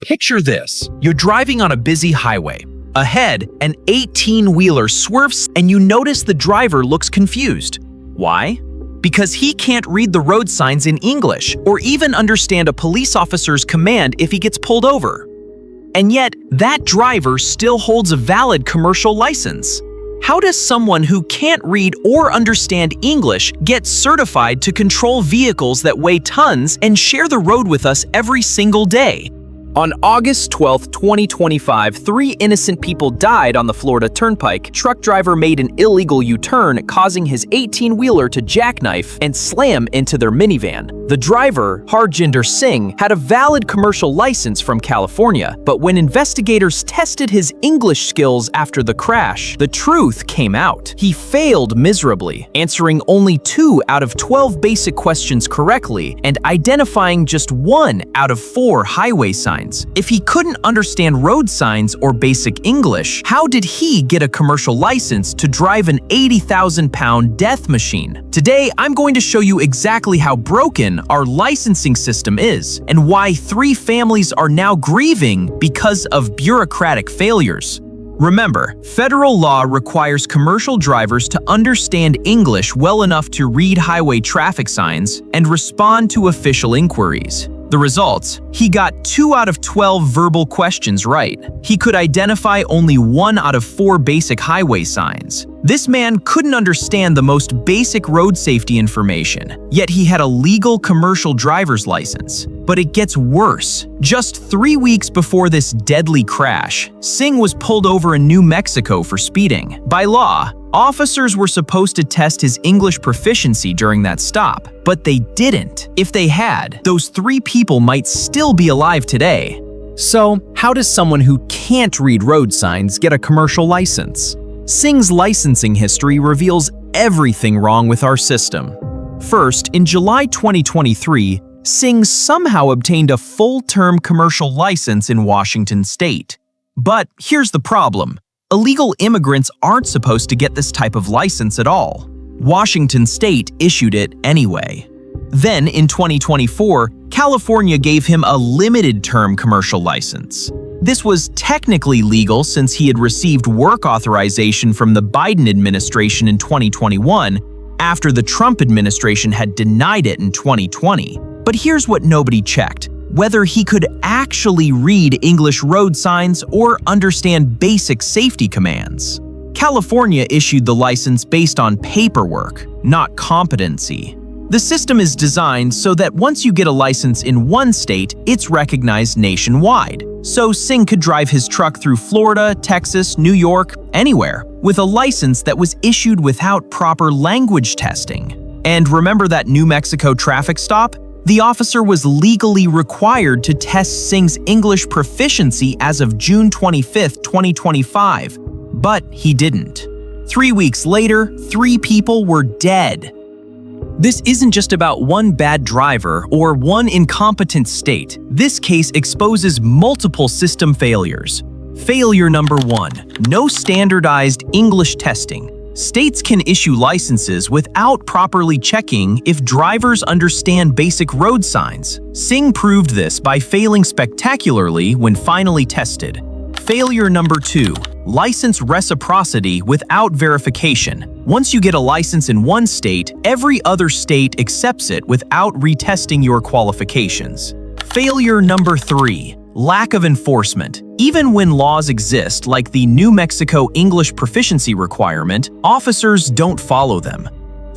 Picture this. You're driving on a busy highway. Ahead, an 18-wheeler swerves and you notice the driver looks confused. Why? Because he can't read the road signs in English or even understand a police officer's command if he gets pulled over. And yet, that driver still holds a valid commercial license. How does someone who can't read or understand English get certified to control vehicles that weigh tons and share the road with us every single day? On August 12, 2025, 3 innocent people died on the Florida Turnpike. Truck driver made an illegal U-turn, causing his 18-wheeler to jackknife and slam into their minivan. The driver, Harjinder Singh, had a valid commercial license from California, but when investigators tested his English skills after the crash, the truth came out. He failed miserably, answering only 2 out of 12 basic questions correctly and identifying just 1 out of 4 highway signs. If he couldn't understand road signs or basic English, how did he get a commercial license to drive an 80,000-pound death machine? Today, I'm going to show you exactly how broken our licensing system is and why 3 families are now grieving because of bureaucratic failures. Remember, federal law requires commercial drivers to understand English well enough to read highway traffic signs and respond to official inquiries. The results? He got 2 out of 12 verbal questions right. He could identify only 1 out of 4 basic highway signs. This man couldn't understand the most basic road safety information, yet he had a legal commercial driver's license. But it gets worse. Just 3 weeks before this deadly crash, Singh was pulled over in New Mexico for speeding. By law, officers were supposed to test his English proficiency during that stop, but they didn't. If they had, those 3 people might still be alive today. So, how does someone who can't read road signs get a commercial license? Singh's licensing history reveals everything wrong with our system. First, in July 2023, Singh somehow obtained a full-term commercial license in Washington state. But here's the problem. Illegal immigrants aren't supposed to get this type of license at all. Washington state issued it anyway. Then, in 2024, California gave him a limited-term commercial license. This was technically legal since he had received work authorization from the Biden administration in 2021 after the Trump administration had denied it in 2020. But here's what nobody checked: whether he could actually read English road signs or understand basic safety commands. California issued the license based on paperwork, not competency. The system is designed so that once you get a license in one state, it's recognized nationwide. So Singh could drive his truck through Florida, Texas, New York, anywhere, with a license that was issued without proper language testing. And remember that New Mexico traffic stop? The officer was legally required to test Singh's English proficiency as of June 25, 2025, but he didn't. 3 weeks later, 3 people were dead. This isn't just about one bad driver or one incompetent state. This case exposes multiple system failures. Failure number 1, no standardized English testing. States can issue licenses without properly checking if drivers understand basic road signs. Singh proved this by failing spectacularly when finally tested. Failure number 2, license reciprocity without verification. Once you get a license in one state, every other state accepts it without retesting your qualifications. Failure number 3, lack of enforcement. Even when laws exist, like the New Mexico English proficiency requirement, officers don't follow them.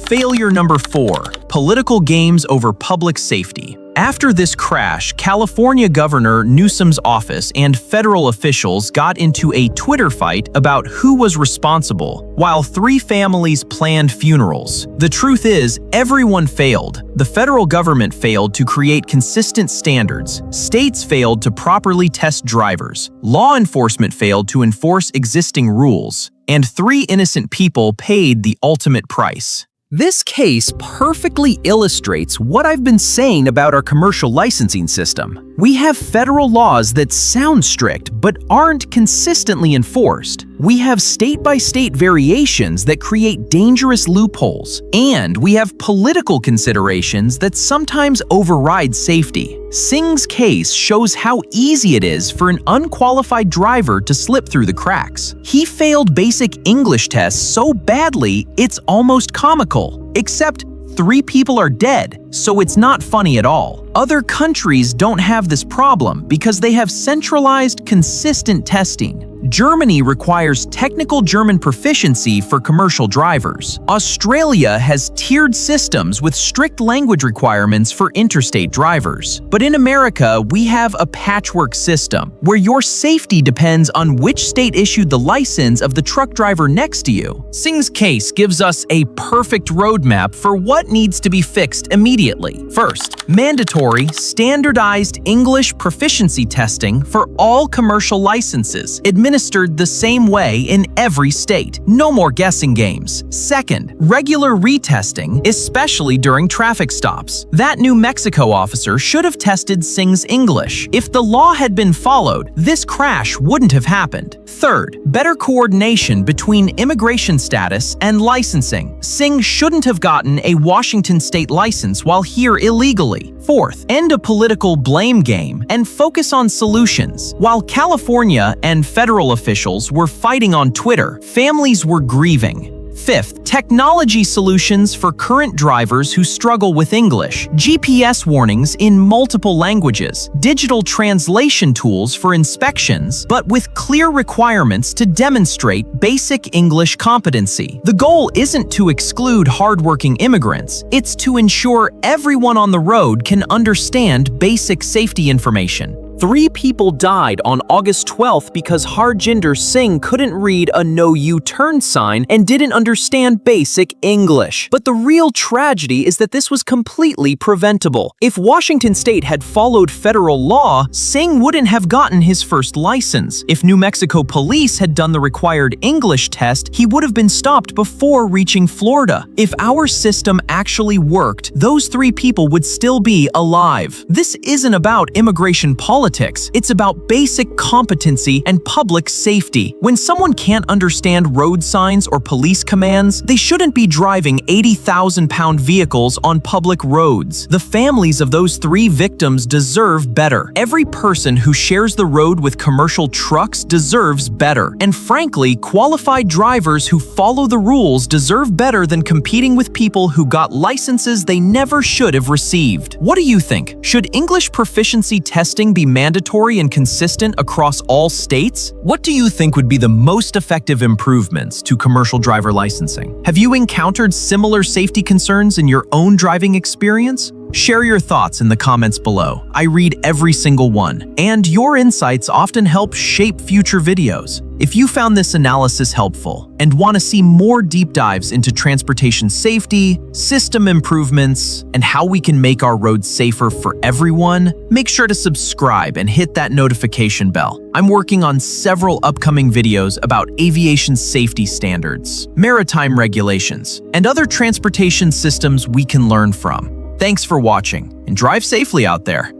Failure number 4, political games over public safety. After this crash, California Governor Newsom's office and federal officials got into a Twitter fight about who was responsible, while 3 families planned funerals. The truth is, everyone failed. The federal government failed to create consistent standards. States failed to properly test drivers. Law enforcement failed to enforce existing rules. And 3 innocent people paid the ultimate price. This case perfectly illustrates what I've been saying about our commercial licensing system. We have federal laws that sound strict but aren't consistently enforced. We have state-by-state variations that create dangerous loopholes, and we have political considerations that sometimes override safety. Singh's case shows how easy it is for an unqualified driver to slip through the cracks. He failed basic English tests so badly, it's almost comical. Except 3 people are dead, so it's not funny at all. Other countries don't have this problem because they have centralized, consistent testing. Germany requires technical German proficiency for commercial drivers. Australia has tiered systems with strict language requirements for interstate drivers. But in America, we have a patchwork system where your safety depends on which state issued the license of the truck driver next to you. Singh's case gives us a perfect roadmap for what needs to be fixed immediately. First, mandatory, standardized English proficiency testing for all commercial licenses, administered the same way in every state. No more guessing games. Second, regular retesting, especially during traffic stops. That New Mexico officer should have tested Singh's English. If the law had been followed, this crash wouldn't have happened. Third, better coordination between immigration status and licensing. Singh shouldn't have gotten a Washington state license while here illegally. Fourth, end a political blame game and focus on solutions. While California and federal officials were fighting on Twitter, families were grieving. Fifth, technology solutions for current drivers who struggle with English, GPS warnings in multiple languages, digital translation tools for inspections, but with clear requirements to demonstrate basic English competency. The goal isn't to exclude hardworking immigrants, it's to ensure everyone on the road can understand basic safety information. 3 people died on August 12th because Harjinder Singh couldn't read a no U-turn sign and didn't understand basic English. But the real tragedy is that this was completely preventable. If Washington state had followed federal law, Singh wouldn't have gotten his first license. If New Mexico police had done the required English test, he would have been stopped before reaching Florida. If our system actually worked, those 3 people would still be alive. This isn't about immigration politics. It's about basic competency and public safety. When someone can't understand road signs or police commands, they shouldn't be driving 80,000-pound vehicles on public roads. The families of those 3 victims deserve better. Every person who shares the road with commercial trucks deserves better. And frankly, qualified drivers who follow the rules deserve better than competing with people who got licenses they never should have received. What do you think? Should English proficiency testing be mandatory and consistent across all states? What do you think would be the most effective improvements to commercial driver licensing? Have you encountered similar safety concerns in your own driving experience? Share your thoughts in the comments below. I read every single one, and your insights often help shape future videos. If you found this analysis helpful and want to see more deep dives into transportation safety, system improvements, and how we can make our roads safer for everyone, make sure to subscribe and hit that notification bell. I'm working on several upcoming videos about aviation safety standards, maritime regulations, and other transportation systems we can learn from. Thanks for watching, and drive safely out there.